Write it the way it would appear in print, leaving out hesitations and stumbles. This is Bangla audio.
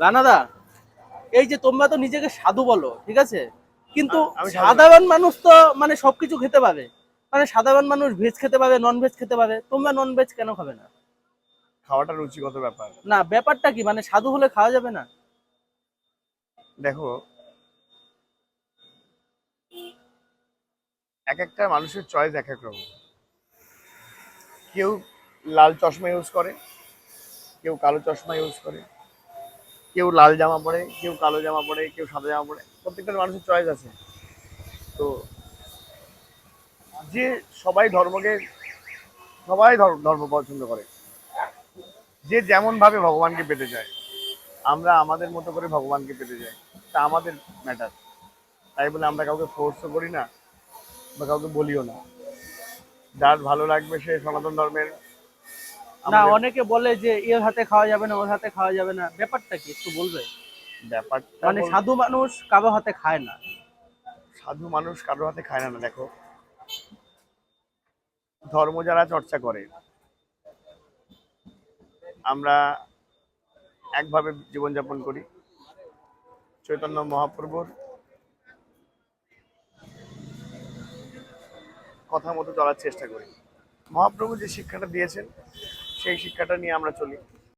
রানাদা, এই যে তোমরা তো নিজেকে সাধু বলো, ঠিক আছে, কিন্তু আমি সাধারণ মানুষ তো মানে সবকিছু খেতে পাবে, মানে সাধারণ মানুষ ভেজ খেতে পাবে, নন ভেজ খেতে পাবে, তোমরা নন ভেজ কেন খাবে না? খাওয়াটা রুচিগত ব্যাপার। না, ব্যাপারটা কি, মানে সাধু হলে খাওয়া যাবে না? দেখো, এক একটা মানুষের চয়েস এক এক রকম। কেউ লাল চশমা ইউজ করে, কেউ কালো চশমা ইউজ করে, কেউ লাল জামা পরে, কেউ কালো জামা পরে, কেউ সাদা জামা পরে। প্রত্যেকটা মানুষের চয়েস আছে। তো যে সবাই ধর্মকে, সবাই ধর্ম পছন্দ করে, যে যেমন ভাবে ভগবানকে পেতে চায়। আমরা আমাদের মতো করে ভগবানকে পেতে চাই, তা আমাদের ম্যাটার। তাই বলে আমরা কাউকে ফোর্সও করি না বা কাউকে বলিও না। যার ভালো লাগবে সে সনাতন ধর্মের। না, আমাদের অনেকে বলে যে এর হাতে খাওয়া যাবে না, ওর হাতে খাওয়া যাবে না, ব্যাপারটা কি একটু বলবে? ব্যাপারটা মানে সাধু মানুষ কারো হাতে খায় না। সাধু মানুষ কারোর হাতে খায় না। না, দেখো, ধর্ম যারা চর্চা করে, আমরা একভাবে জীবনযাপন করি, চৈতন্য মহাপ্রভুর কথা মতো চলার চেষ্টা করি। মহাপ্রভু যে শিক্ষাটা দিয়েছেন সেই শিক্ষাটা নিয়ে আমরা চলি।